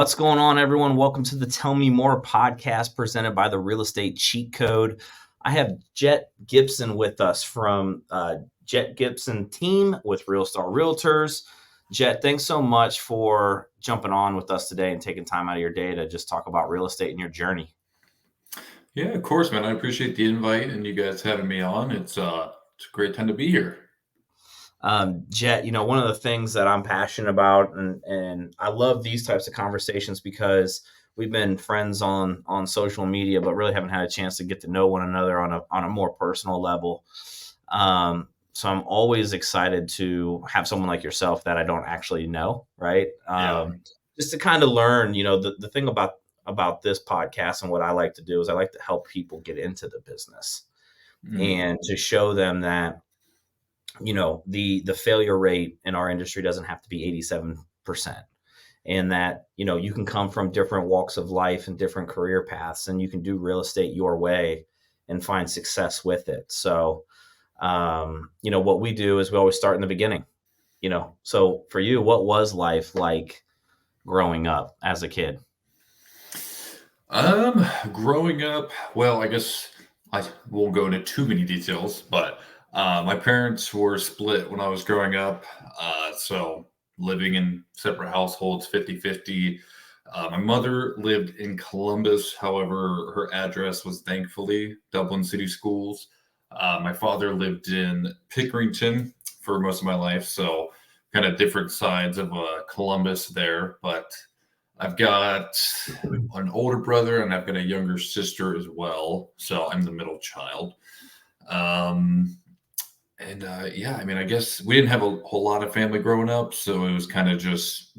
What's going on, everyone? Welcome to the Tell Me More podcast presented by the Real Estate Cheat Code. I have Jett Gibson with us from Jett Gibson team with Realistar Realtors. Jett, thanks so much for jumping on with us today and taking time out of your day to just talk about real estate and your journey. Yeah, of course, man. I appreciate the invite and you guys having me on. It's a great time to be here. Jett, one of the things that I'm passionate about, and I love these types of conversations because we've been friends on social media, but really haven't had a chance to get to know one another on a more personal level. So I'm always excited to have someone like yourself that I don't actually know, right? Just to kind of learn, the thing about this podcast and what I like to do is I like to help people get into the business and to show them that the failure rate in our industry doesn't have to be 87%, and that you can come from different walks of life and different career paths, and you can do real estate your way and find success with it. So what we do is we always start in the beginning. So for you, what was life like growing up as a kid? Growing up, well, I guess I won't go into too many details, but my parents were split when I was growing up. So living in separate households, 50-50. My mother lived in Columbus. However, her address was thankfully Dublin City Schools. My father lived in Pickerington for most of my life. So kind of different sides of Columbus there. But I've got an older brother and I've got a younger sister as well. So I'm the middle child. I guess we didn't have a whole lot of family growing up. So it was kind of just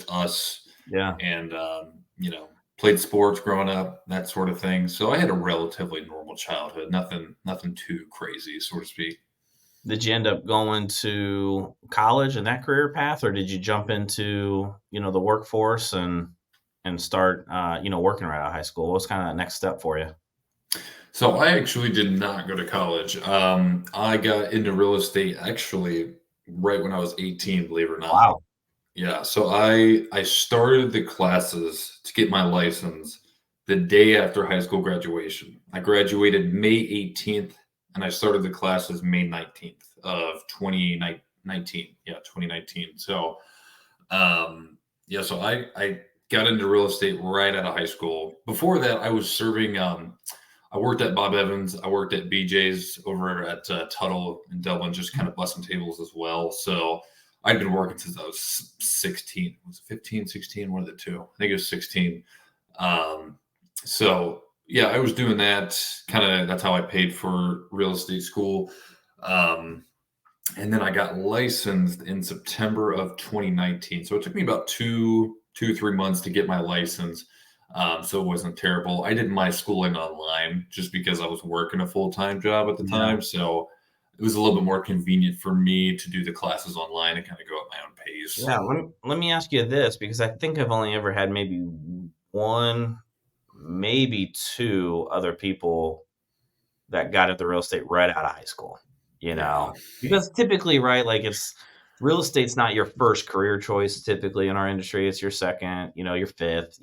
us. Yeah. And, played sports growing up, that sort of thing. So I had a relatively normal childhood, nothing too crazy, so to speak. Did you end up going to college and that career path, or did you jump into, the workforce and start, working right out of high school? What was kind of that next step for you? So I actually did not go to college. I got into real estate actually right when I was 18, believe it or not. Wow. Yeah. So I started the classes to get my license the day after high school graduation. I graduated May 18th and I started the classes May 19th of 2019. Yeah, 2019. So so I got into real estate right out of high school. Before that, I was serving I worked at Bob Evans. I worked at BJ's over at Tuttle in Dublin, just kind of busting tables as well. So I'd been working since I was 16. Was it 15, 16? One of the two. I think it was 16. So yeah, I was doing that. That's how I paid for real estate school. And then I got licensed in September of 2019. So it took me about 3 months to get my license. So it wasn't terrible. I did my schooling online just because I was working a full-time job at the time. So it was a little bit more convenient for me to do the classes online and kind of go at my own pace. Yeah, let me ask you this, because I think I've only ever had maybe one, maybe two other people that got into real estate right out of high school, because typically, right, like real estate's not your first career choice. Typically in our industry, it's your second, your fifth,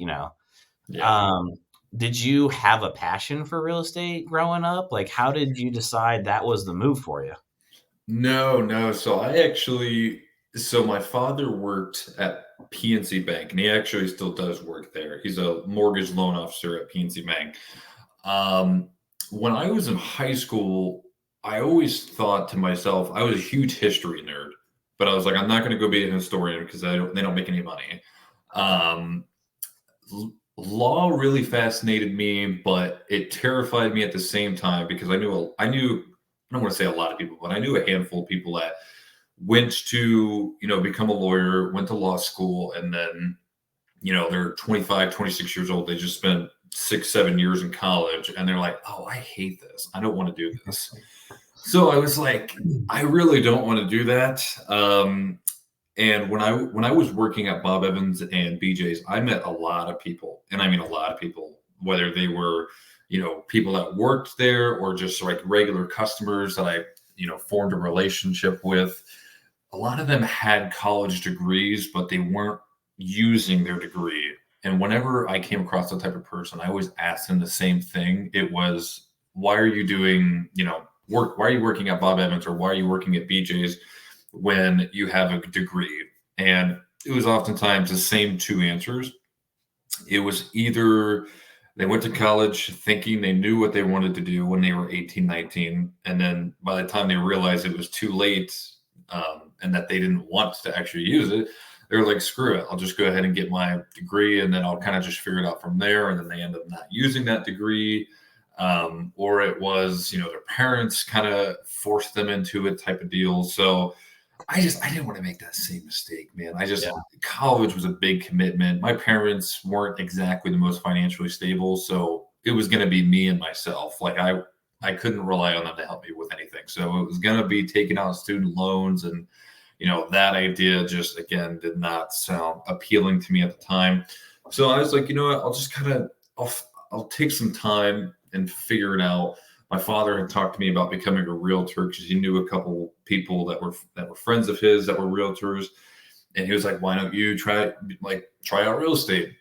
Did you have a passion for real estate growing up? Like, how did you decide that was the move for you? No. So my father worked at PNC Bank, and he actually still does work there. He's a mortgage loan officer at PNC Bank. When I was in high school, I always thought to myself, I was a huge history nerd, but I was like, I'm not going to go be a historian because they don't make any money. Law really fascinated me, but it terrified me at the same time because I knew I don't want to say a lot of people, but I knew a handful of people that went to, become a lawyer, went to law school, and then, they're 25, 26 years old. They just spent 6-7 years in college and they're like, oh, I hate this. I don't want to do this. So I was like, I really don't want to do that. And when I was working at Bob Evans and BJ's, I met a lot of people, and I mean a lot of people, whether they were, people that worked there or just like regular customers that I, formed a relationship with. A lot of them had college degrees, but they weren't using their degree. And whenever I came across that type of person, I always asked them the same thing. It was, why are you doing, work? Why are you working at Bob Evans, or why are you working at BJ's when you have a degree? And it was oftentimes the same two answers. It was either they went to college thinking they knew what they wanted to do when they were 18, 19. And then by the time they realized it was too late, and that they didn't want to actually use it, they were like, screw it, I'll just go ahead and get my degree, and then I'll kind of just figure it out from there. And then they end up not using that degree. Or it was, their parents kind of forced them into it type of deal. So I didn't want to make that same mistake, man. Yeah. College was a big commitment. My parents weren't exactly the most financially stable, so it was going to be me and myself. Like I couldn't rely on them to help me with anything. So it was going to be taking out student loans, and that idea just, again, did not sound appealing to me at the time. So I was like, you know what, I'll just I'll take some time and figure it out. My father had talked to me about becoming a realtor because he knew a couple people that were friends of his that were realtors, and he was like, "Why don't you try out real estate?"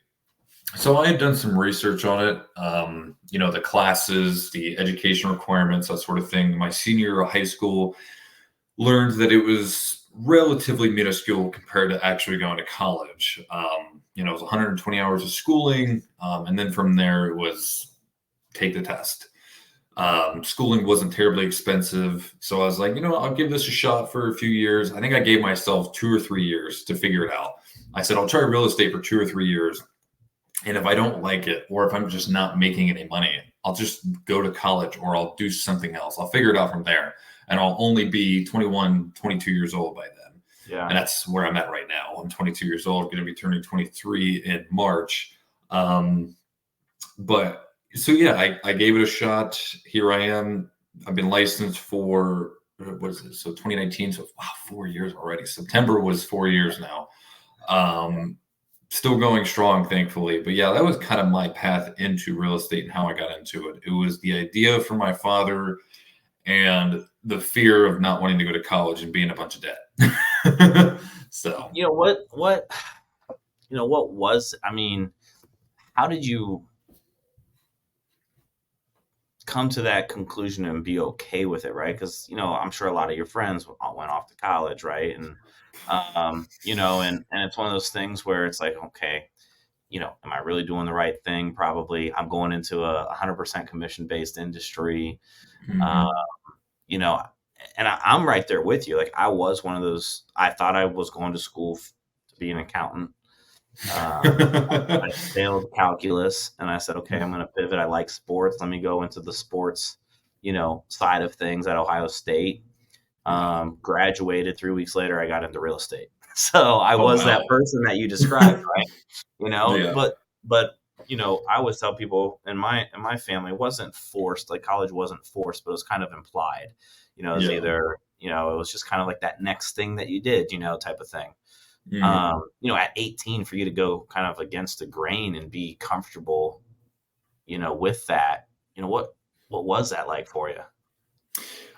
So I had done some research on it, the classes, the education requirements, that sort of thing. My senior year of high school, learned that it was relatively minuscule compared to actually going to college. It was 120 hours of schooling, and then from there it was take the test. Schooling wasn't terribly expensive. So I was like, I'll give this a shot for a few years. I think I gave myself 2 or 3 years to figure it out. I said, I'll try real estate for 2 or 3 years. And if I don't like it, or if I'm just not making any money, I'll just go to college, or I'll do something else. I'll figure it out from there. And I'll only be 21, 22 years old by then. Yeah. And that's where I'm at right now. I'm 22 years old, going to be turning 23 in March. But so yeah, I gave it a shot. Here I am. I've been licensed for, what is it? So 2019. So wow, 4 years already. September was 4 years now. Still going strong, thankfully. But yeah, that was kind of my path into real estate and how I got into it. It was the idea from my father and the fear of not wanting to go to college and being a bunch of debt. So what was, I mean, how did you come to that conclusion and be okay with it, right? Because I'm sure a lot of your friends went off to college, right? And and it's one of those things where it's like, okay, am I really doing the right thing? Probably. I'm going into a 100% commission based industry. mm-hmm. And I'm right there with you. Like, I was one of those. I thought I was going to school to be an accountant. I failed calculus, and I said, okay, I'm going to pivot. I like sports. Let me go into the sports, side of things at Ohio State. Graduated 3 weeks later, I got into real estate. So I was that person that you described, right? Yeah. But I always tell people in my family, it wasn't forced. Like, college wasn't forced, but it was kind of implied. It was either, it was just kind of like that next thing that you did, type of thing. At 18, for you to go kind of against the grain and be comfortable, with that, what was that like for you?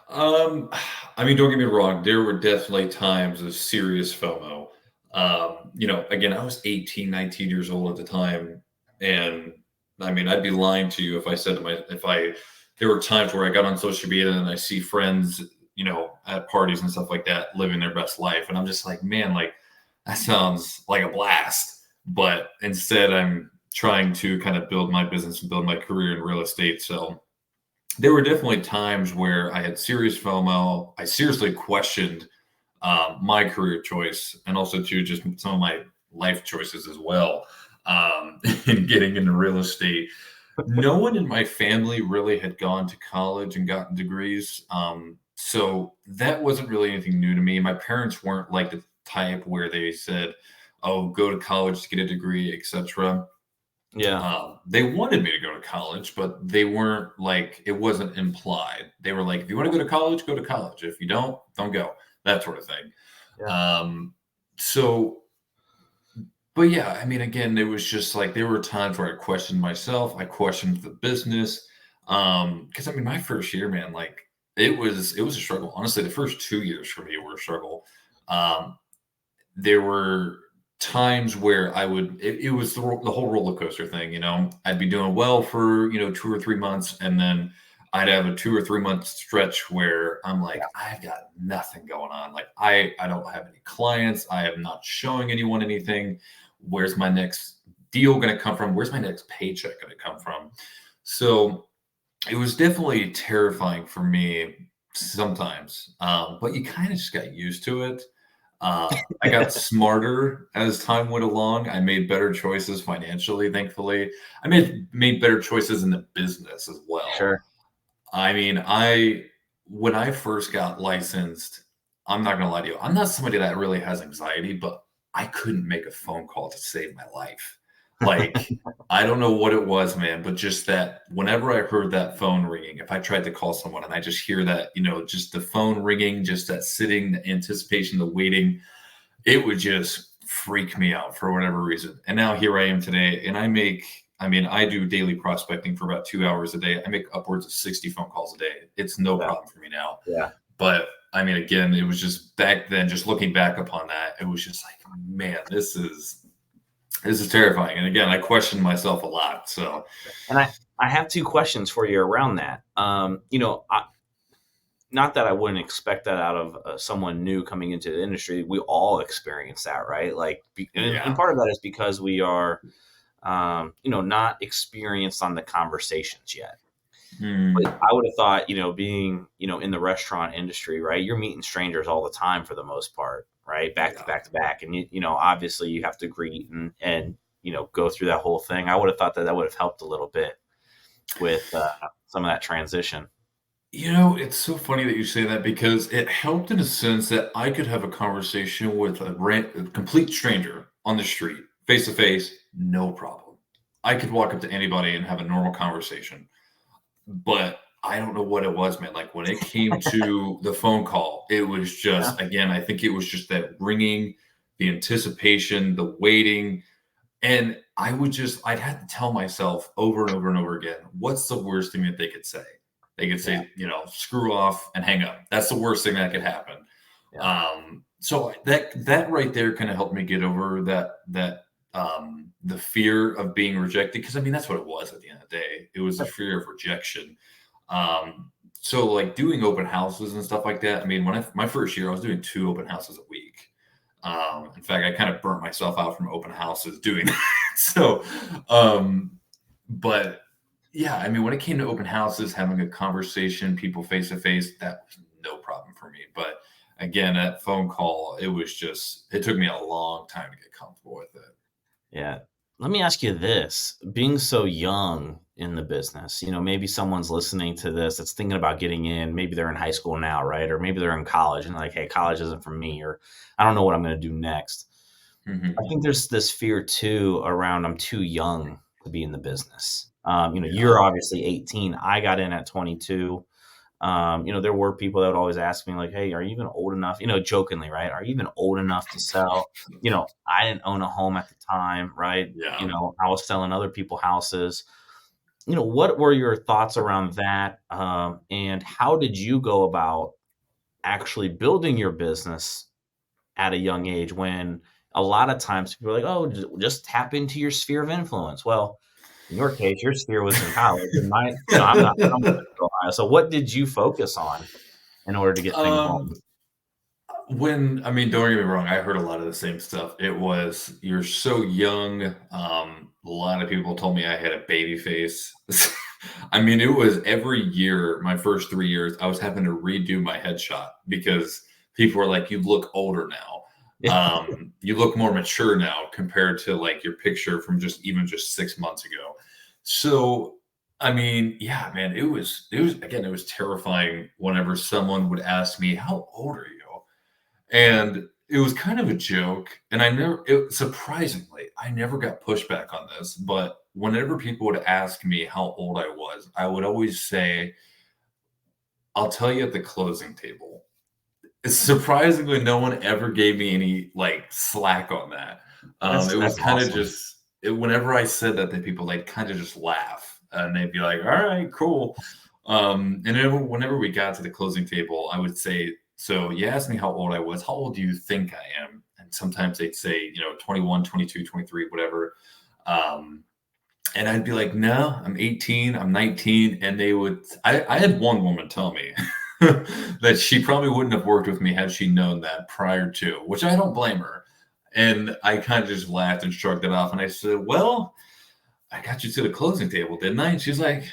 I mean, don't get me wrong. There were definitely times of serious FOMO. Again, I was 18, 19 years old at the time. And I mean, I'd be lying to you if I said there were times where I got on social media and I see friends, at parties and stuff like that, living their best life. And I'm just like, man, like, that sounds like a blast. But instead, I'm trying to kind of build my business and build my career in real estate. So there were definitely times where I had serious FOMO. I seriously questioned my career choice, and also too just some of my life choices as well, in getting into real estate. No one in my family really had gone to college and gotten degrees. So that wasn't really anything new to me. My parents weren't like the type where they said, oh, go to college to get a degree, etc. Yeah. They wanted me to go to college, but they weren't like, it wasn't implied. They were like, if you want to go to college, go to college. If you don't go. That sort of thing. Yeah. But yeah, I mean, again, it was just like, there were times where I questioned myself. I questioned the business. Because I mean, my first year, man, like it was a struggle. Honestly, the first 2 years for me were a struggle. There were times where it was the whole roller coaster thing, you know. I'd be doing well for, 2 or 3 months, and then I'd have a 2 or 3 month stretch where I'm like, I've got nothing going on. Like I don't have any clients. I am not showing anyone anything. Where's my next deal going to come from? Where's my next paycheck going to come from? So it was definitely terrifying for me sometimes, but you kind of just got used to it. I got smarter as time went along. I made better choices financially, thankfully. I made better choices in the business as well. Sure. I mean, when I first got licensed, I'm not gonna lie to you, I'm not somebody that really has anxiety, but I couldn't make a phone call to save my life. Like, I don't know what it was, man, but just that whenever I heard that phone ringing, if I tried to call someone and I just hear that, just the phone ringing, just that sitting, the anticipation, the waiting, it would just freak me out for whatever reason. And now here I am today, and I do daily prospecting for about 2 hours a day. I make upwards of 60 phone calls a day. It's no Yeah. problem for me now. Yeah. But I mean, again, it was just back then, just looking back upon that, it was just like, man, this is terrifying. And again, I questioned myself a lot. So, And I have two questions for you around that. Not that I wouldn't expect that out of someone new coming into the industry. We all experience that, right? Like, and yeah. part of that is because we are, not experienced on the conversations yet. But Hmm. I would have thought, being, in the restaurant industry, right? You're meeting strangers all the time for the most part, right? Back to Yeah. back to back. And obviously you have to greet and go through that whole thing. I would have thought that would have helped a little bit with some of that transition. It's so funny that you say that because it helped in a sense that I could have a conversation with a complete stranger on the street, face to face, no problem. I could walk up to anybody and have a normal conversation. But I don't know what it was, man. Like when it came to the phone call, it was Yeah. just, again, I think it was just that ringing, the anticipation, the waiting. And I'd have to tell myself over and over and over again, what's the worst thing that they could say? They could Yeah. say, screw off and hang up. That's the worst thing that could happen. Yeah. So that right there kind of helped me get over the fear of being rejected. Cause I mean, that's what it was at the end of the day. It was the fear of rejection. So like doing open houses and stuff like that. I mean, my first year, I was doing 2 open houses a week. In fact, I kind of burnt myself out from open houses doing that. So, but yeah, I mean, when it came to open houses, having a conversation, people face to face, that was no problem for me. But again, that phone call, it took me a long time to get comfortable with it. Yeah. Let me ask you this, being so young in the business, maybe someone's listening to this that's thinking about getting in. Maybe they're in high school now, right? Or maybe they're in college and like, hey, college isn't for me, or I don't know what I'm going to do next. I Hmm. think there's this fear too around I'm too young to be in the business. Yeah. You're obviously 18. I got in at 22. There were people that would always ask me like, "Hey, are you even old enough?" Jokingly, right? Are you even old enough to sell? I didn't own a home at the time, right? Yeah. I was selling other people houses. What were your thoughts around that? And how did you go about actually building your business at a young age when a lot of times people are like, "Oh, just tap into your sphere of influence." Well, in your case, your sphere was in college, and mine, I'm not from Ohio. So what did you focus on in order to get things Um, rolling? I mean, don't get me wrong, I heard a lot of the same stuff. It was, you're so young. A lot of people told me I had a baby face. I mean, it was every year, my first 3 years, I was having to redo my headshot because people were like, you look older now. You look more mature now compared to like your picture from just 6 months ago. So, I mean, yeah, man, again, it was terrifying whenever someone would ask me, how old are you? And it was kind of a joke, and surprisingly, I never got pushback on this, but whenever people would ask me how old I was, I would always say, "I'll tell you at the closing table." Surprisingly, no one ever gave me any, like, slack on that. It was That's kinda awesome. just whenever I said that to people, they'd kinda just laugh, and they'd be like, "Alright, cool." And then whenever we got to the closing table, I would say, "So you asked me how old I was. How old do you think I am?" And sometimes they'd say, 21, 22, 23, whatever. And I'd be like, no, I'm 18, I'm 19. And I had one woman tell me that she probably wouldn't have worked with me had she known that prior to, which I don't blame her. And I kind of just laughed and shrugged it off. And I said, well, I got you to the closing table, didn't I? And she's like,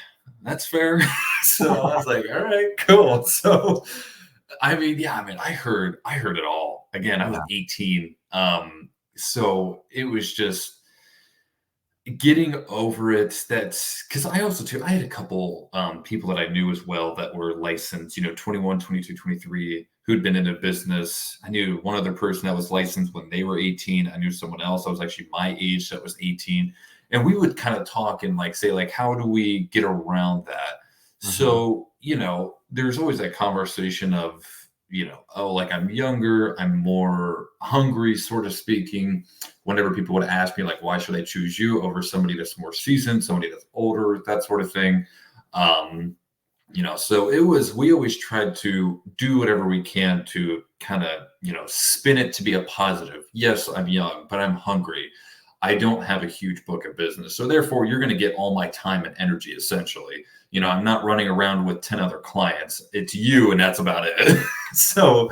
that's fair. So I was like, all right, cool. So, I heard it all. Again, I was Yeah. 18. So it was just getting over it. That's because I also too, I had a couple people that I knew as well that were licensed, 21, 22, 23, who'd been in a business. I knew one other person that was licensed when they were 18. I knew someone else that was actually my age that was 18. And we would kind of talk and like say, like, how do we get around that? Hmm. So, there's always that conversation of, oh, like I'm younger, I'm more hungry, sort of speaking. Whenever people would ask me, like, why should I choose you over somebody that's more seasoned, somebody that's older, that sort of thing. Um, so we always tried to do whatever we can to kind of, spin it to be a positive. Yes, I'm young, but I'm hungry. I don't have a huge book of business. So therefore, you're going to get all my time and energy, essentially. I'm not running around with 10 other clients. It's you, and that's about it. So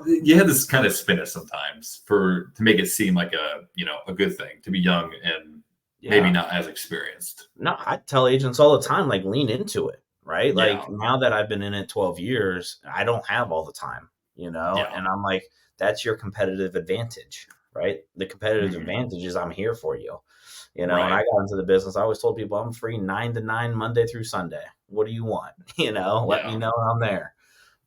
you had this kind of spin it sometimes to make it seem like a good thing to be young and maybe Yeah. not as experienced. No, I tell agents all the time, like, lean into it, right? Yeah. Like, now that I've been in it 12 years, I don't have all the time, Yeah. and I'm like, that's your competitive advantage, right? The competitive Mhm. advantage is I'm here for you, and I Right. got into the business. I always told people I'm free 9 to 9, Monday through Sunday. What do you want? Let me Yeah. know I'm there.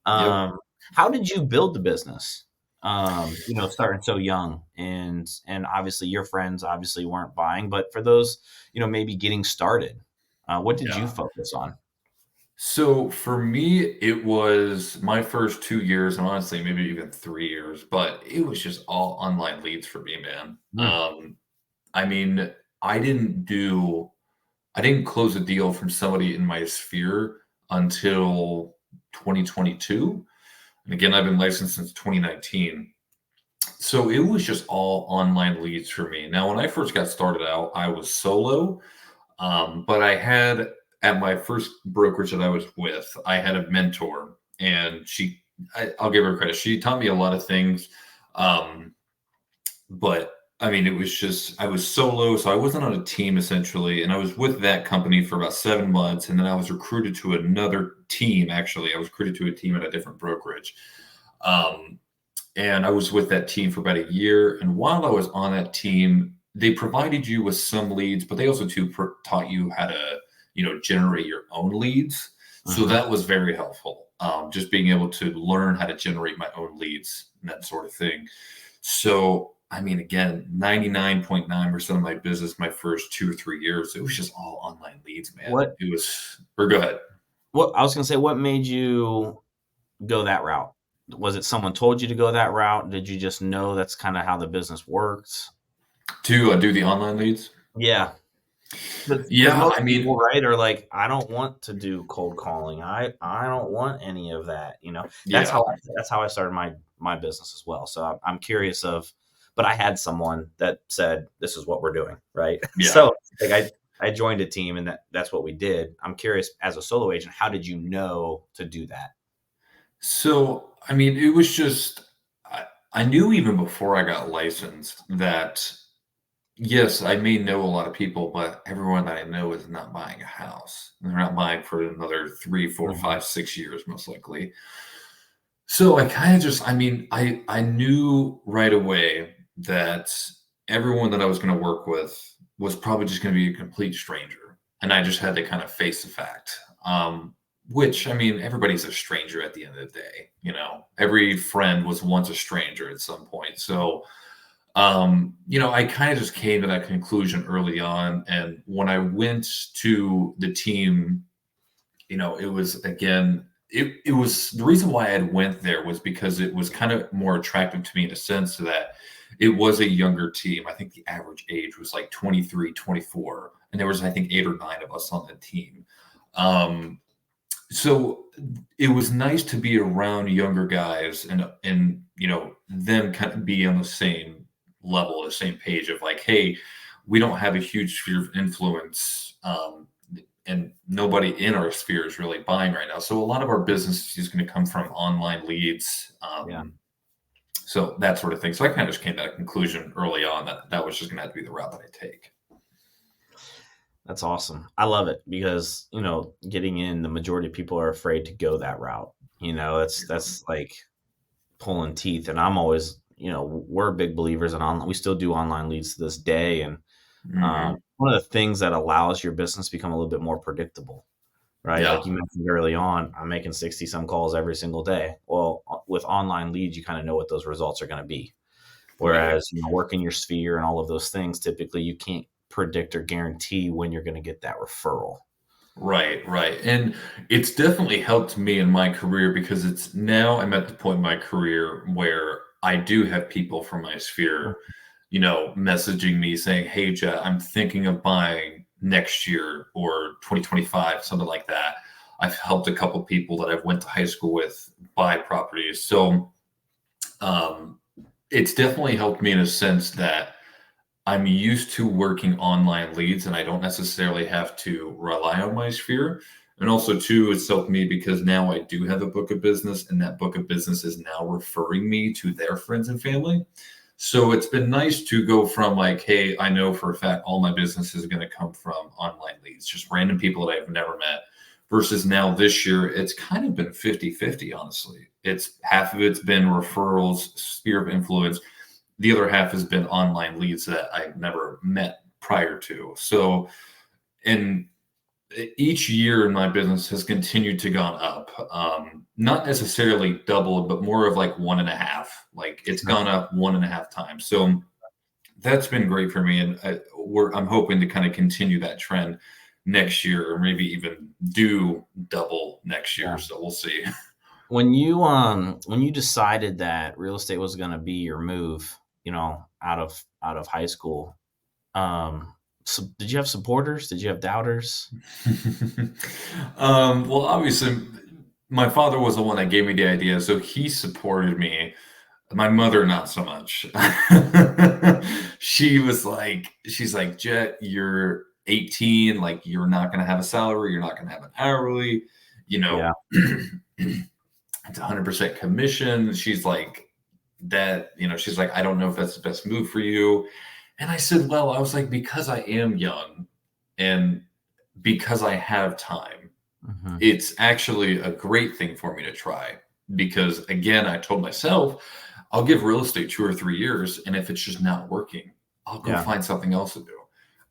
Yep. How did you build the business? Starting so young, and obviously your friends obviously weren't buying, but for those, maybe getting started, what did you Yeah. focus on? So for me, it was my first 2 years, and honestly, maybe even 3 years, but it was just all online leads for me, man. Mm, I mean, I didn't do, I didn't close a deal from somebody in my sphere until 2022. And again, I've been licensed since 2019. So it was just all online leads for me. Now, when I first got started out, I was solo. But I had at my first brokerage that I was with, I had a mentor, and I'll give her credit. She taught me a lot of things. Um, but I mean, it was just, I was solo. So I wasn't on a team essentially. And I was with that company for about 7 months. And then I was recruited to another team. Actually, I was recruited to a team at a different brokerage. Um, and I was with that team for about a year. And while I was on that team, they provided you with some leads, but they also taught you how to, generate your own leads. So mhm. that was very helpful. Just being able to learn how to generate my own leads and that sort of thing. So, I mean, again, 99.9% of my business, my first 2 or 3 years, it was just all online leads, man. What It was, or go ahead. what I was gonna say, what made you go that route? Was it someone told you to go that route? Did you just know that's kind of how the business works? To do the online leads. Yeah. Because Yeah. most I people, mean, right, are like, I don't want to do cold calling. I don't want any of that. yeah. That's how I started my business as well. So I'm curious but I had someone that said this is what we're doing, right? Yeah. So like I joined a team, and that's what we did. I'm curious, as a solo agent, how did you know to do that? So, I mean, it was just, I knew even before I got licensed that, yes, I may know a lot of people, but everyone that I know is not buying a house. They're not buying for another 3, 4, Mhm. 5, 6 years, most likely. So I kind of just, I mean, I knew right away that everyone that I was going to work with was probably just going to be a complete stranger, and I just had to kind of face the fact. Which I mean, everybody's a stranger at the end of the day. Every friend was once a stranger at some point. So, I kind of just came to that conclusion early on, and when I went to the team, it was again, it was the reason why I went there was because it was kind of more attractive to me in a sense that it was a younger team. I think the average age was like 23, 24, and there was I think 8 or 9 of us on the team. Um, So it was nice to be around younger guys and them kind of be on the same level, the same page of like, hey, we don't have a huge sphere of influence, and nobody in our sphere is really buying right now. So a lot of our business is going to come from online leads. Yeah. So that sort of thing. So I kind of just came to that conclusion early on that that was just going to have to be the route that I take. That's awesome. I love it because, getting in, the majority of people are afraid to go that route. That's like pulling teeth. And I'm always, we're big believers in online. We still do online leads to this day. And Hmm. one of the things that allows your business to become a little bit more predictable, right? Yeah. Like you mentioned early on, I'm making 60 some calls every single day. Well, with online leads, you kind of know what those results are going to be. Right. Whereas, working your sphere and all of those things, typically you can't predict or guarantee when you're going to get that referral. Right, right. And it's definitely helped me in my career because it's now I'm at the point in my career where I do have people from my sphere, messaging me saying, "Hey, Jett, I'm thinking of buying next year or 2025, something like that." I've helped a couple people that I've went to high school with buy properties. So um, it's definitely helped me in a sense that I'm used to working online leads and I don't necessarily have to rely on my sphere. And also, too, it's helped me because now I do have a book of business, and that book of business is now referring me to their friends and family. So it's been nice to go from like, hey, I know for a fact all my business is going to come from online leads, just random people that I've never met, versus now this year, it's kind of been 50-50, honestly. It's half of it's been referrals, sphere of influence, the other half has been online leads that I've never met prior to. So, and each year in my business has continued to gone up. Not necessarily double, but more of like one and a half. Like it's gone up one and a half times. So that's been great for me, and I'm hoping to kind of continue that trend next year, or maybe even do double next year. Yeah. So we'll see. When you decided that real estate was going to be your move, out of high school, so did you have supporters? Did you have doubters? Well, obviously, my father was the one that gave me the idea, so he supported me. My mother, not so much. She's like, Jett, you're 18, like you're not gonna have a salary, you're not gonna have an hourly, you Yeah. know, it's 100% commission. She's like that, she's like, I don't know if that's the best move for you. And I said, well, I was like, because I am young and because I have time, Hmm. it's actually a great thing for me to try. Because again, I told myself, I'll give real estate 2 or 3 years. And if it's just not working, I'll go Yeah. find something else to do.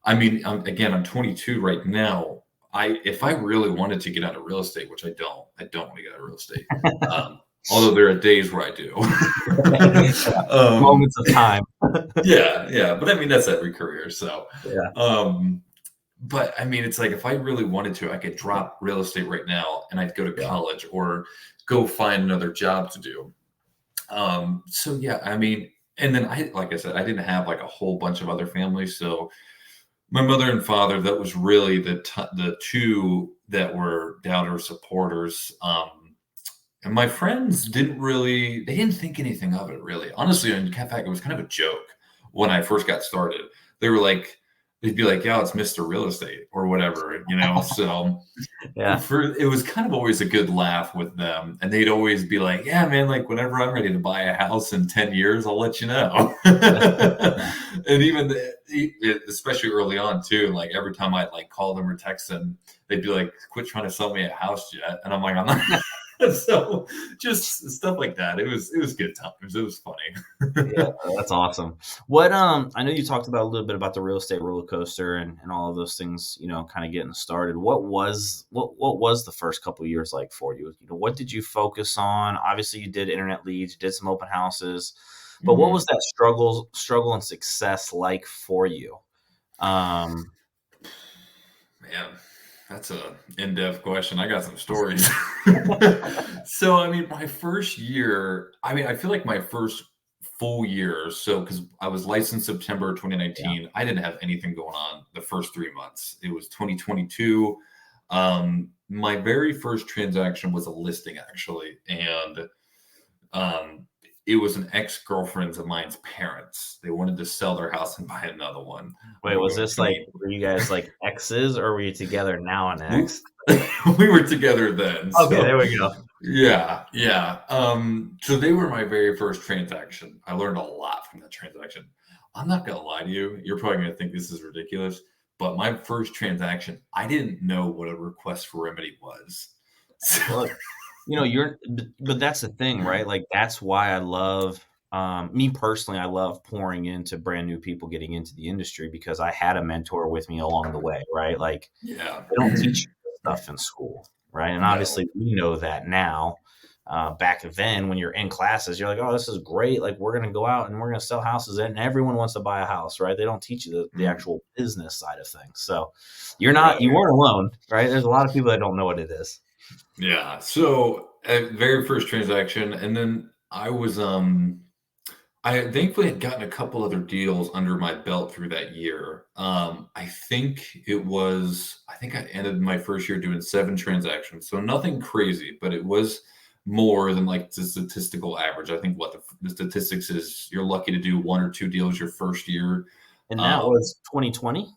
I mean, I'm 22 right now. If I really wanted to get out of real estate, which I don't want to get out of real estate. Um, Although there are days where I do. um, Moments of time. yeah, yeah. But I mean, that's every career. So, Yeah. um, but I mean, it's like if I really wanted to, I could drop real estate right now and I'd go to Yeah. college or go find another job to do. So yeah, I mean, and then like I said, I didn't have like a whole bunch of other families. So my mother and father, that was really the two that were doubter supporters. And my friends they didn't think anything of it really. Honestly, in fact, it was kind of a joke when I first got started. They were like, they'd be like, yeah, it's Mr. Real Estate or whatever. So Yeah. it was kind of always a good laugh with them. And they'd always be like, yeah, man, like whenever I'm ready to buy a house in 10 years, I'll let you know. And even especially early on too, like every time I'd like call them or text them, they'd be like, quit trying to sell me a house, Jett. And I'm like, I'm not. So just stuff like that. It was good times. It was funny. Yeah, that's awesome. What I know you talked about a little bit about the real estate roller coaster and all of those things, kind of getting started. What was the first couple of years like for you? What did you focus on? Obviously you did internet leads, you did some open houses, but what Mhm. was that struggle and success like for you? Um Man, that's a in-depth question. I got some stories. So, I mean, my first year, I mean, I feel like my first full year, so because I was licensed September yeah. 2019, I didn't have anything going on the first 3 months. It was 2022. My very first transaction was a listing, actually, and um, it was an ex-girlfriend's of mine's parents. They wanted to sell their house and buy another one. Wait, We were was going this to like, meet. were you guys like exes or were you together now and We, ex? we were together then, Okay, so there we go. yeah, yeah. So they were my very first transaction. I learned a lot from that transaction. I'm not gonna lie to you. You're probably gonna think this is ridiculous, but my first transaction, I didn't know what a request for remedy was. So, Well, but that's the thing, right? Like that's why I love me personally, I love pouring into brand new people getting into the industry because I had a mentor with me along the way, right? Like yeah. they don't teach you this stuff in school, right? And No. obviously we know that now. Back then when you're in classes, you're like, oh, this is great. Like we're gonna go out and we're gonna sell houses and everyone wants to buy a house, right? They don't teach you the Mm, actual business side of things. So you right. weren't alone, right? There's a lot of people that don't know what it is. Yeah. So, very first transaction, and then I thankfully had gotten a couple other deals under my belt through that year. I think I ended my first year doing 7 transactions. So nothing crazy, but it was more than like the statistical average. I think what the statistics is you're lucky to do 1 or 2 deals your first year. And that Um, was 2020,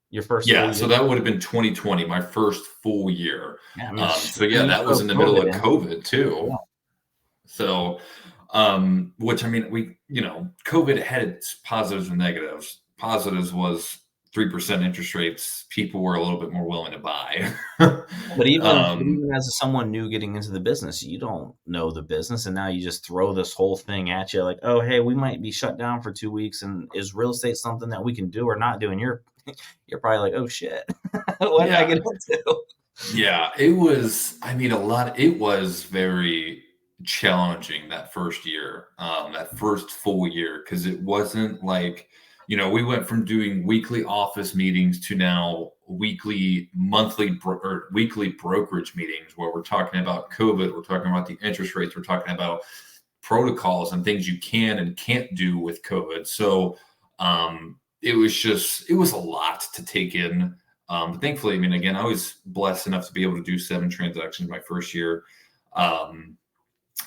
your first full yeah, so year? that would have been 2020, my first full year. Yeah, I mean, So yeah, you that was throw in the middle COVID of in. COVID too. Yeah. So, which I mean, COVID had its positives and negatives. Positives was 3% interest rates. People were a little bit more willing to buy. But even as someone new getting into the business, you don't know the business, and now you just throw this whole thing at you like, "Oh, hey, we might be shut down for 2 weeks, and is real estate something that we can do or not do?" And you're probably like, "Oh, shit. What did I Yeah, get into?" yeah, it was. I mean, it was very challenging that first year, that first full year, because it wasn't like, we went from doing weekly office meetings to now weekly brokerage meetings where we're talking about COVID, we're talking about the interest rates, we're talking about protocols and things you can and can't do with COVID. So, it was a lot to take in. But thankfully, I mean, again, I was blessed enough to be able to do 7 transactions my first year. Um,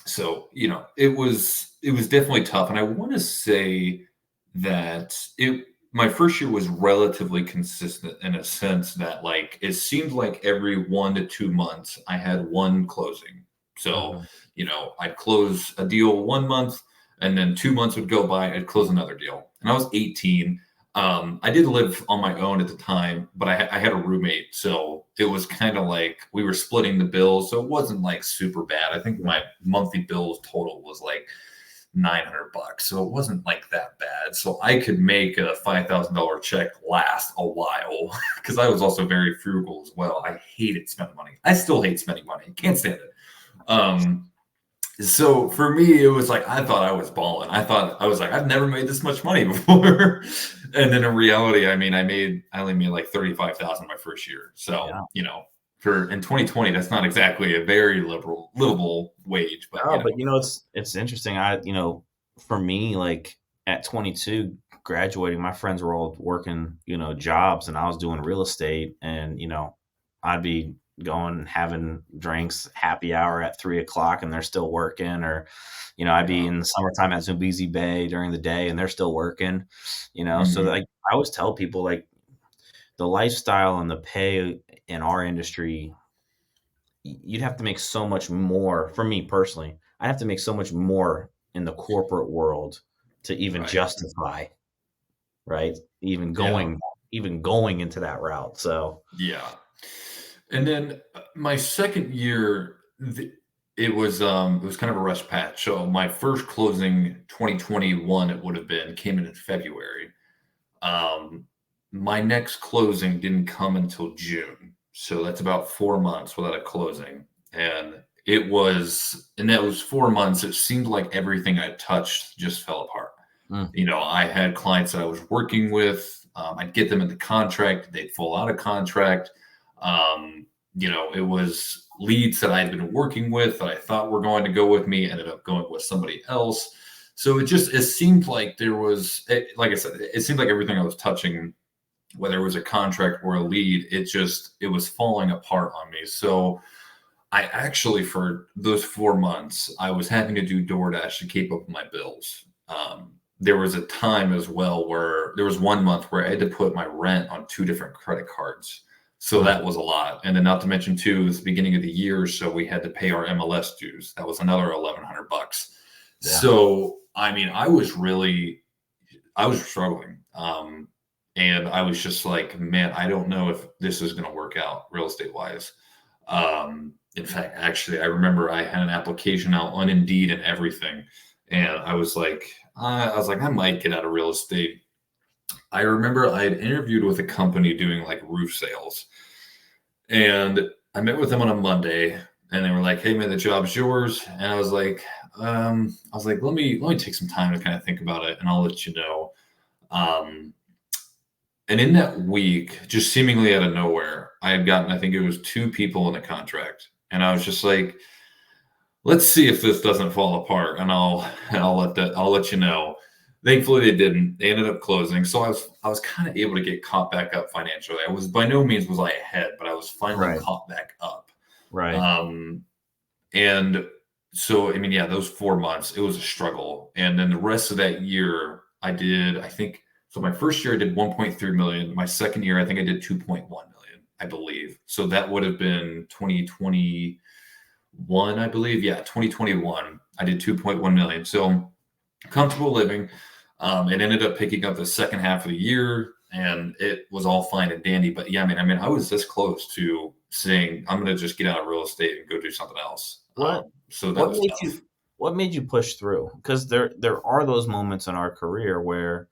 so it was definitely tough, and I want to say that it my first year was relatively consistent in a sense that like it seemed like every 1 to 2 months I had one closing. So Mhm. I'd close a deal 1 month, and then 2 months would go by, I'd close another deal, and I was 18. I did live on my own at the time, but I had a roommate, so it was kind of like we were splitting the bills, so it wasn't like super bad. I think Yeah. my monthly bills total was like $900, so it wasn't like that bad. So I could make a $5,000 check last a while because I was also very frugal as well. I hated spending money. I still hate spending money. Can't stand it. Um, so for me, it was like I thought I was balling. I was like, I've never made this much money before. And then in reality, I mean, I only made like 35,000 my first year. So, Yeah. for in 2020, that's not exactly a very livable wage, but Oh, but it's interesting. For me, like at 22, graduating, my friends were all working, jobs, and I was doing real estate, and I'd be going having drinks, happy hour at 3 o'clock, and they're still working, or I'd be yeah. in the summertime at Zambezi Bay during the day, and they're still working, So Hmm. like I always tell people like the lifestyle and the pay in our industry you'd have to make so much more for me personally. I have to make so much more in the corporate world to even Right. justify, right? Yeah. Even going into that route. So, Yeah. And then my second year, it was kind of a rush patch. So my first closing, 2021, it would have been, came in February. Um, my next closing didn't come until June. So that's about 4 months without a closing. And that was 4 months. It seemed like everything I touched just fell apart. mm, I had clients that I was working with. I'd get them into contract, they'd fall out of contract. It was leads that I'd been working with that I thought were going to go with me, ended up going with somebody else. So it seemed like like I said, it seemed like everything I was touching whether it was a contract or a lead, it was falling apart on me. So I actually, for those 4 months, I was having to do DoorDash to keep up with my bills. There was a time as well where there was 1 month where I had to put my rent on 2 different credit cards. So Mm. that was a lot. And then not to mention too, it was the beginning of the year, so we had to pay our MLS dues. That was another $1,100. Yeah. So I mean, I was struggling. And I was just like, man, I don't know if this is going to work out real estate wise. In fact, actually, I remember I had an application out on Indeed and everything, and I was like, I might get out of real estate. I remember I had interviewed with a company doing like roof sales, and I met with them on a Monday, and they were like, "Hey, man, the job's yours." And let me take some time to kind of think about it, and I'll let you know. Um, and in that week, just seemingly out of nowhere, I had gotten, I think it was 2 people in the contract. And I was just like, let's see if this doesn't fall apart and I'll let you know. Thankfully they didn't. They ended up closing. So I was kind of able to get caught back up financially. I was by no means was I ahead, but I was finally Right. caught back up. Right. Um and so I mean, yeah, those 4 months, it was a struggle. And then the rest of that year, I think so my first year I did 1.3 million. My second year, I think I did 2.1 million, I believe. So that would have been 2021, I believe. Yeah, 2021. I did 2.1 million. So comfortable living. It ended up picking up the second half of the year and it was all fine and dandy. But yeah, I was this close to saying, I'm going to just get out of real estate and go do something else. What So that what was made tough. you what made you push through? Because there are those moments in our career where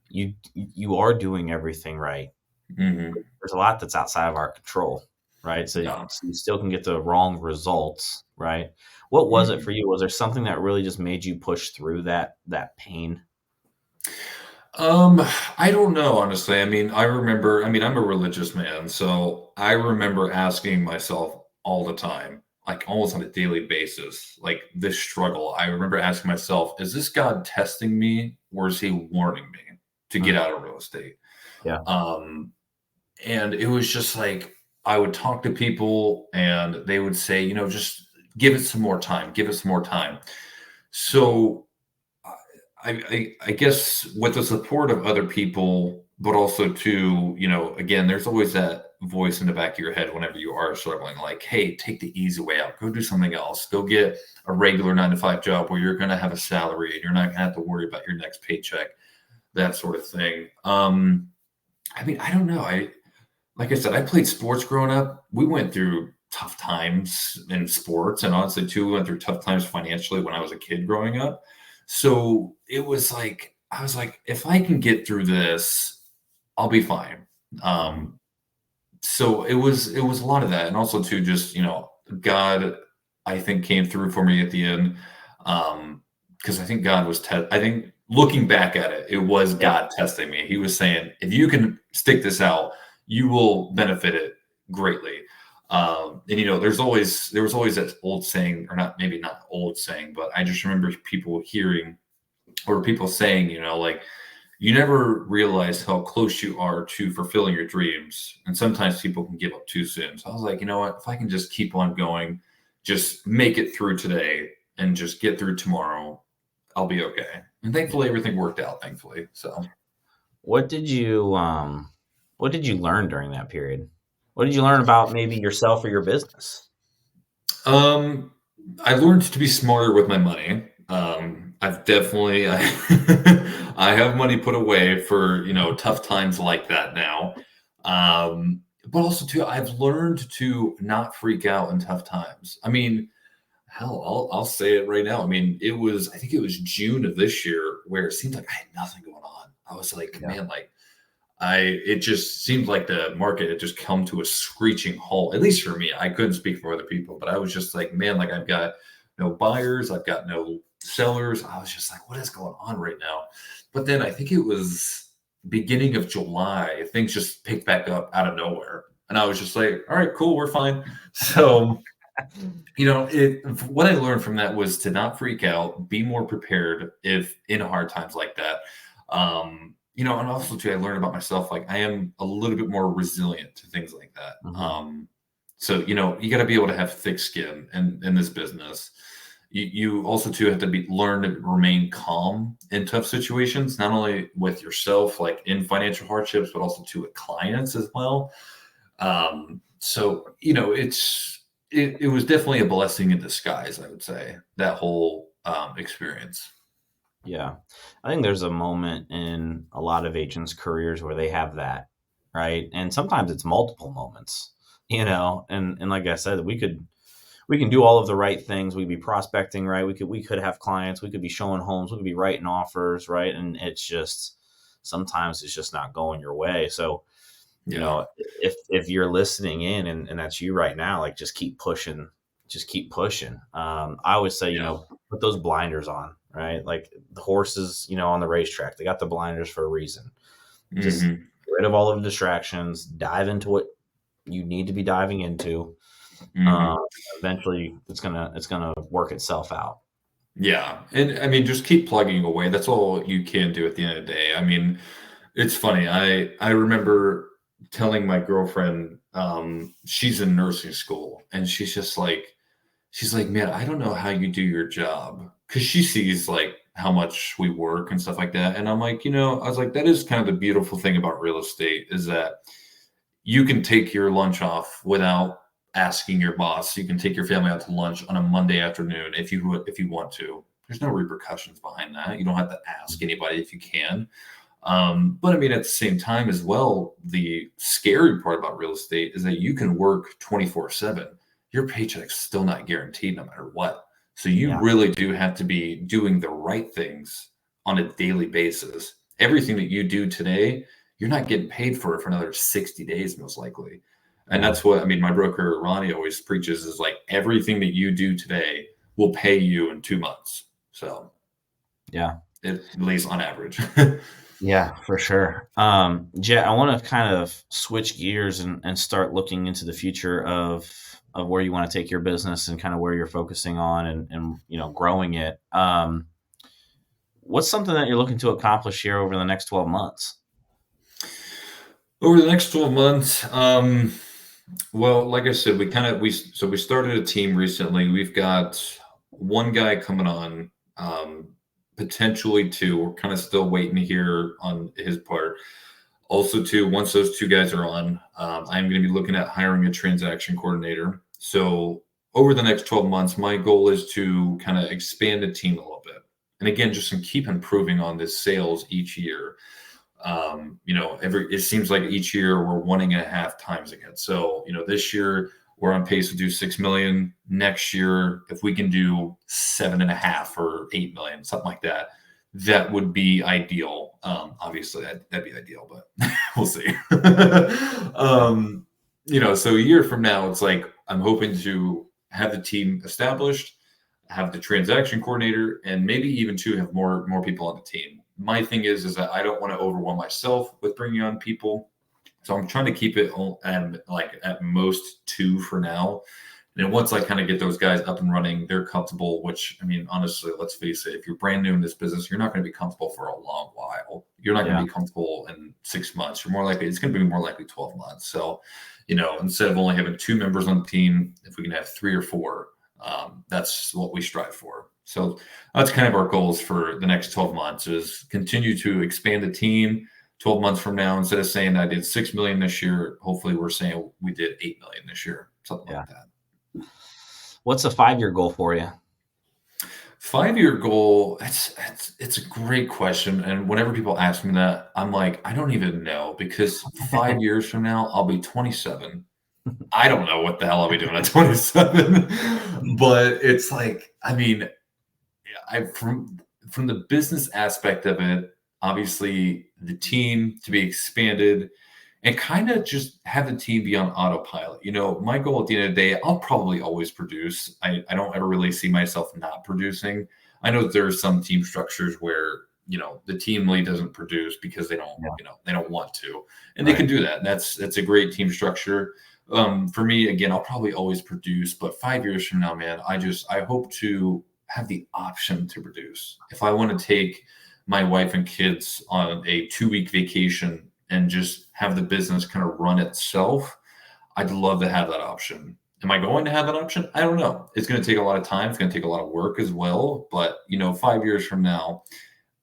you are doing everything right. Hmm. There's a lot that's outside of our control, right? So, Yeah. so you still can get the wrong results, right? What was it Hmm. for you? Was there something that really just made you push through that pain? Um, I don't know, honestly. I'm a religious man, so I remember asking myself all the time, like almost on a daily basis, like this struggle. I remember asking myself, is this God testing me or is he warning me to get Mm, out of real estate? yeah. Um, and it was just like I would talk to people and they would say, just give it some more time, give it some more time. So I guess with the support of other people, but also too, again, there's always that voice in the back of your head whenever you are struggling, like, hey, take the easy way out, go do something else, go get a regular 9 to 5 job where you're going to have a salary and you're not going to have to worry about your next paycheck, that sort of thing. I don't know. Like I said, I played sports growing up. We went through tough times in sports, and honestly, too, we went through tough times financially when I was a kid growing up. So it was like I was like, if I can get through this, I'll be fine. Mhm. Um, so it was a lot of that, and also too, just God, I think came through for me at the end, because I think God was. I think looking back at it, it was Yeah. God testing me. He was saying, if you can stick this out, you will benefit it greatly. And there was always that old saying, or not, maybe not old saying, but I just remember people hearing or people saying, like you never realize how close you are to fulfilling your dreams. And sometimes people can give up too soon. So I was like, you know what? If I can just keep on going, just make it through today and just get through tomorrow, I'll be okay. And thankfully, everything worked out, thankfully. So, What did you what did you learn during that period? What did you learn about maybe yourself or your business? um, I learned to be smarter with my money. I've definitely, I have money put away for, tough times like that now. But also too, I've learned to not freak out in tough times. I mean, hell, I'll say it right now. I think it was June of this year where it seemed like I had nothing going on. I was like, Yeah. man, like it just seemed like the market had just come to a screeching halt, at least for me. I couldn't speak for other people, but I was just like, man, like I've got no buyers, I've got no sellers. I was just like, what is going on right now? But then I think it was beginning of July, things just picked back up out of nowhere. And I was just like, all right, cool, we're fine. So what I learned from that was to not freak out, be more prepared if in hard times like that. and also too, I learned about myself, like I am a little bit more resilient to things like that. Hmm. So, you got to be able to have thick skin in this business. You also too have to learn to remain calm in tough situations, not only with yourself, like in financial hardships, but also to with clients as well. So, it was definitely a blessing in disguise, I would say, that whole experience. Yeah. I think there's a moment in a lot of agents' careers where they have that, right? And sometimes it's multiple moments, and like I said, we can do all of the right things. We'd be prospecting, right? We could have clients, we could be showing homes, we could be writing offers, right? And it's just sometimes it's just not going your way. So, Yeah. if you're listening in and that's you right now, like just keep pushing, just keep pushing. I always say, Yeah. put those blinders on, right? Like the horses, on the racetrack, they got the blinders for a reason. Just Hmm. get rid of all of the distractions, dive into what you need to be diving into. Um, Hmm. Eventually it's gonna work itself out. Yeah. And I mean, just keep plugging away. That's all you can do at the end of the day. I mean, it's funny. I remember telling my girlfriend, she's in nursing school, and she's like, man, I don't know how you do your job, because she sees like how much we work and stuff like that. And I'm like, I was like, that is kind of the beautiful thing about real estate, is that you can take your lunch off without asking your boss. You can take your family out to lunch on a Monday afternoon if you want to. There's no repercussions behind that. You don't have to ask anybody if you can. But I mean, at the same time as well, the scary part about real estate is that you can work 24/7. Your paycheck's still not guaranteed no matter what. So you Yeah, really do have to be doing the right things on a daily basis. Everything that you do today, you're not getting paid for another 60 days, most likely. And yeah, that's what, I mean, my broker, Ronnie, always preaches, is like everything that you do today will pay you in 2 months. So, yeah. at least on average. Yeah, for sure. Jet, I want to kind of switch gears and start looking into the future of where you want to take your business and kind of where you're focusing on and growing it. What's something that you're looking to accomplish here over the next 12 months? Over the next 12 months, well, like I said, we started a team recently. We've got one guy coming on, potentially two. We're kind of still waiting to hear on his part. Also, too, once those two guys are on, I'm going to be looking at hiring a transaction coordinator. So over the next 12 months, my goal is to kind of expand the team a little bit. And again, just to keep improving on this sales each year. It seems like each year we're 1.5 times again. So, this year we're on pace to do 6 million. Next year, if we can do 7.5 or 8 million, something like that, that would be ideal. Obviously that'd be ideal, but we'll see. Yeah, So a year from now, it's like I'm hoping to have the team established, have the transaction coordinator, and maybe even to have more people on the team. My thing is that I don't want to overwhelm myself with bringing on people, so I'm trying to keep it at most two for now. And then once I kind of get those guys up and running, they're comfortable. Which, I mean, honestly, let's face it: if you're brand new in this business, you're not going to be comfortable for a long while. You're not going to yeah, be comfortable in 6 months. It's going to be more likely 12 months. So, instead of only having two members on the team, if we can have three or four, that's what we strive for. So that's kind of our goals for the next 12 months, is continue to expand the team. 12 months from now, instead of saying I did 6 million this year, hopefully we're saying we did 8 million this year, something yeah. like that. What's a 5-year goal for you? 5-year goal, it's a great question. And whenever people ask me that, I'm like, I don't even know, because 5 years from now, I'll be 27. I don't know what the hell I'll be doing at 27. But it's like, I mean, I from the business aspect of it, obviously the team to be expanded and kind of just have the team be on autopilot. My goal at the end of the day, I'll probably always produce. I don't ever really see myself not producing. I know there are some team structures where, the team lead doesn't produce because Yeah, they don't want to, and they right. can do that. That's a great team structure. For me, again, I'll probably always produce, but 5 years from now, man, I hope to have the option to produce. If I want to take my wife and kids on a 2-week vacation and just have the business kind of run itself, I'd love to have that option. Am I going to have that option? I don't know. It's going to take a lot of time. It's going to take a lot of work as well. But, 5 years from now,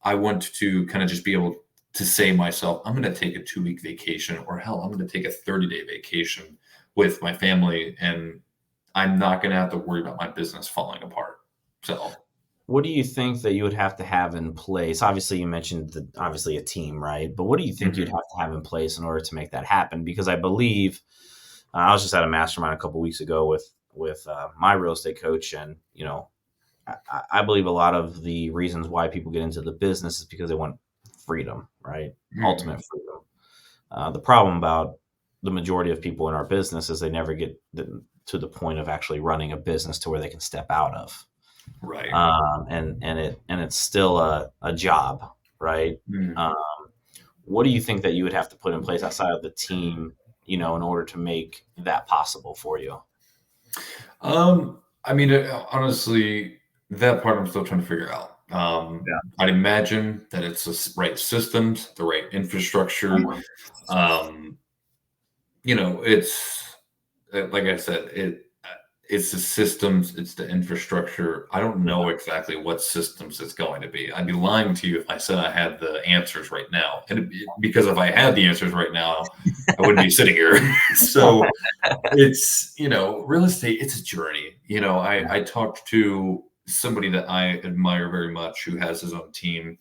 I want to kind of just be able to say myself, I'm going to take a 2-week vacation, or hell, I'm going to take a 30-day vacation with my family, and I'm not going to have to worry about my business falling apart. So, What do you think that you would have to have in place? Obviously, you mentioned obviously a team, right? But what do you think you'd mhm. have to have in place in order to make that happen? Because I believe I was just at a mastermind a couple weeks ago with my real estate coach, and I believe a lot of the reasons why people get into the business is because they want freedom, right? Ultimate Mhm. freedom. The problem about the majority of people in our business is they never get to the point of actually running a business to where they can step out of, Right. and it's still a job, right? Mhm. Um, what do you think that you would have to put in place outside of the team, in order to make that possible for you? I mean, honestly, that part I'm still trying to figure out. Yeah. I'd imagine that it's the right systems, the right infrastructure. Um, it's like I said, it's the systems, it's the infrastructure. I don't Yeah. know exactly what systems it's going to be. I'd be lying to you if I said I had the answers right now, and because if I had the answers right now, I wouldn't be sitting here. So it's, real estate, it's a journey. I talked to somebody that I admire very much who has his own team.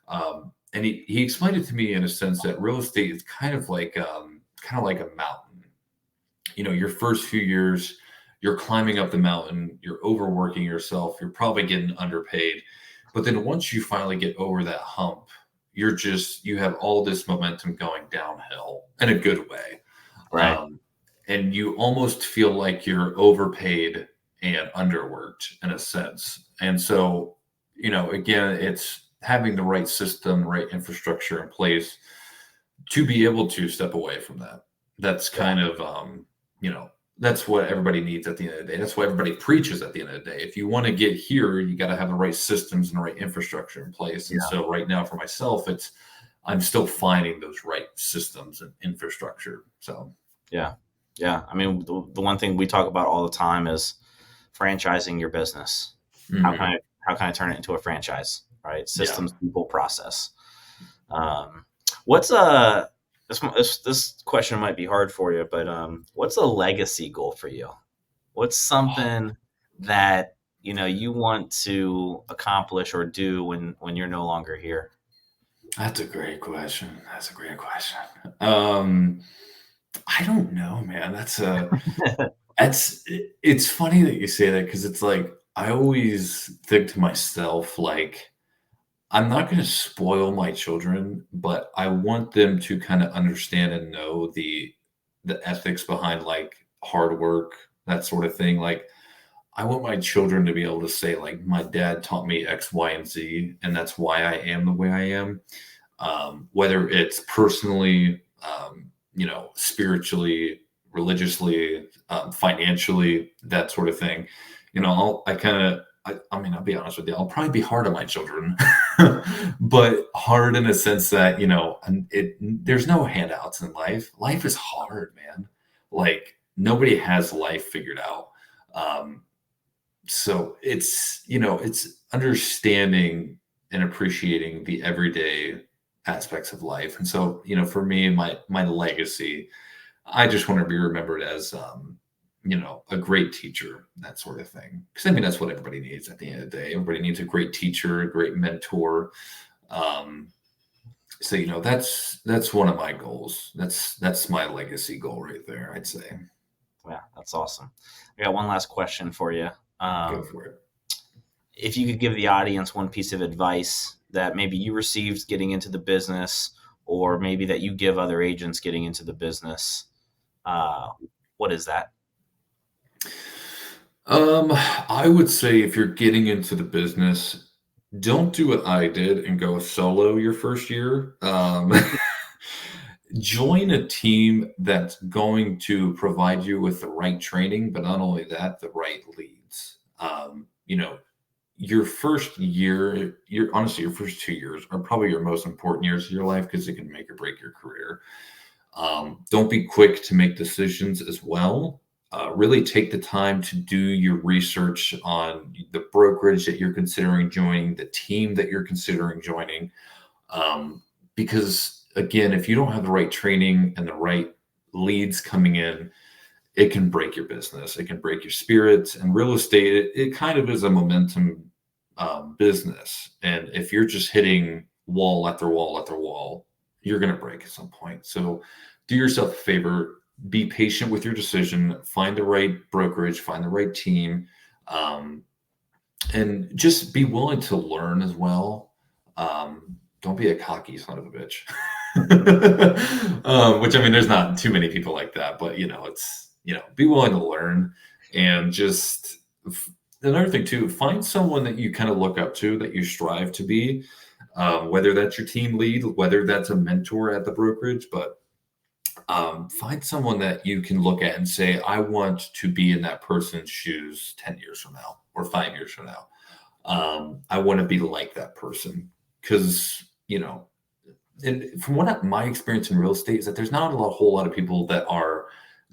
And he explained it to me in a sense that real estate is kind of like a mountain. Your first few years, you're climbing up the mountain, you're overworking yourself, you're probably getting underpaid. But then once you finally get over that hump, you have all this momentum going downhill in a good way. Right. Um, and you almost feel like you're overpaid and underworked in a sense. And so, again, it's having the right system, right infrastructure in place to be able to step away from that. That's Yeah. kind of, that's what everybody needs at the end of the day. That's what everybody preaches at the end of the day. If you want to get here, you got to have the right systems and the right infrastructure in place. And Yeah. so, right now, for myself, I'm still finding those right systems and infrastructure. So, Yeah. Yeah. I mean, the one thing we talk about all the time is franchising your business. How can mhm. I turn it into a franchise? Right? Yeah. Systems, people, process. Um, what's a this question might be hard for you, but what's a legacy goal for you? What's something that you want to accomplish or do when you're no longer here? That's a great question. That's a great question. Um, I don't know, man. It's funny that you say that because it's like I always think to myself, like, I'm not going to spoil my children, but I want them to kind of understand and know the ethics behind like hard work, that sort of thing. Like, I want my children to be able to say, like, my dad taught me X, Y, and Z, and that's why I am the way I am. Whether it's personally, spiritually, religiously, financially, that sort of thing. I mean, I'll be honest with you, I'll probably be hard on my children, but hard in a sense that, there's no handouts in life. Life is hard, man. Like, nobody has life figured out. Um, so it's understanding and appreciating the everyday aspects of life. And so, for me, my legacy, I just want to be remembered as a great teacher, that sort of thing. Because I mean, that's what everybody needs at the end of the day. Everybody needs a great teacher, a great mentor. Um, so, that's one of my goals. That's my legacy goal right there, I'd say. Yeah, that's awesome. I got one last question for you. Go Um, for it. if you could give the audience one piece of advice that maybe you received getting into the business, or maybe that you give other agents getting into the business, uh, what is that? I would say if you're getting into the business, don't do what I did and go solo your first year. Join a team that's going to provide you with the right training, but not only that, the right leads. your first year, your first 2 years are probably your most important years of your life because it can make or break your career. Don't be quick to make decisions as well. Really take the time to do your research on the brokerage that you're considering joining, the team that you're considering joining. Because again, if you don't have the right training and the right leads coming in, it can break your business. It can break your spirits. And real estate, it kind of is a momentum business. And if you're just hitting wall after wall after wall, you're going to break at some point. So do yourself a favor, be patient with your decision, find the right brokerage, find the right team, and just be willing to learn as well. Don't be a cocky son of a bitch. Which, I mean, there's not too many people like that, but be willing to learn. And just another thing too, find someone that you kind of look up to, that you strive to be, whether that's your team lead, whether that's a mentor at the brokerage, but find someone that you can look at and say, I want to be in that person's shoes 10 years from now or 5 years from now. I want to be like that person, because, and from my experience in real estate is that there's not a whole lot of people that are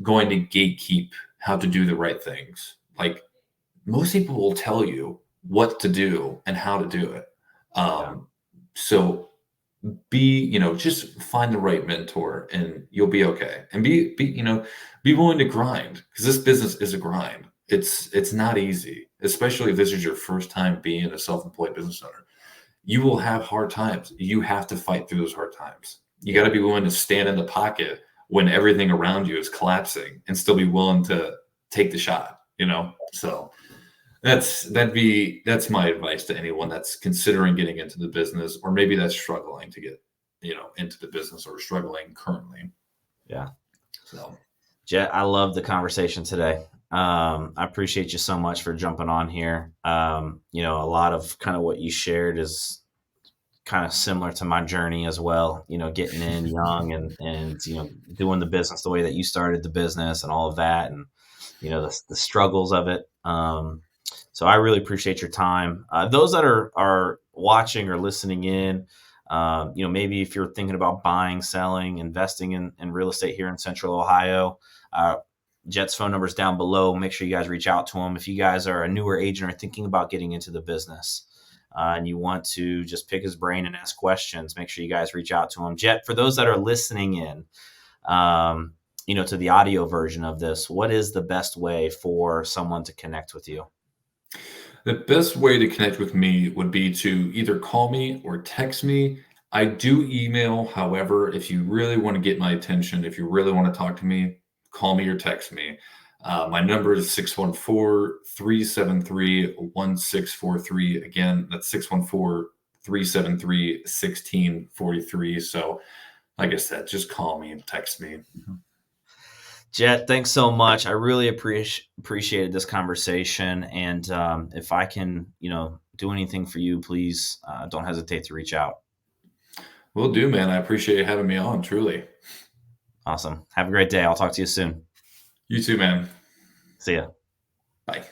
going to gatekeep how to do the right things. Like, most people will tell you what to do and how to do it. So just find the right mentor and you'll be okay. And be willing to grind, because this business is a grind. It's not easy, especially if this is your first time being a self-employed business owner. You will have hard times. You have to fight through those hard times. You got to be willing to stand in the pocket when everything around you is collapsing and still be willing to take the shot, So that's my advice to anyone that's considering getting into the business, or maybe that's struggling to get, into the business, or struggling currently. Yeah. So, Jett, I love the conversation today. I appreciate you so much for jumping on here. A lot of kind of what you shared is kind of similar to my journey as well, getting in young and doing the business the way that you started the business and all of that, and, the struggles of it. So I really appreciate your time. Those that are watching or listening in, maybe if you're thinking about buying, selling, investing in real estate here in Central Ohio, Jett's phone number is down below. Make sure you guys reach out to him. If you guys are a newer agent or thinking about getting into the business, and you want to just pick his brain and ask questions, make sure you guys reach out to him. Jett, for those that are listening in, to the audio version of this, what is the best way for someone to connect with you? The best way to connect with me would be to either call me or text me. I do email. However, if you really want to get my attention, if you really want to talk to me, call me or text me. My number is 614-373-1643. Again, that's 614-373-1643. So, like I said, just call me and text me. Jett, thanks so much. I really appreciated this conversation. And if I can, do anything for you, please don't hesitate to reach out. Will do, man. I appreciate you having me on, truly. Awesome. Have a great day. I'll talk to you soon. You too, man. See ya. Bye.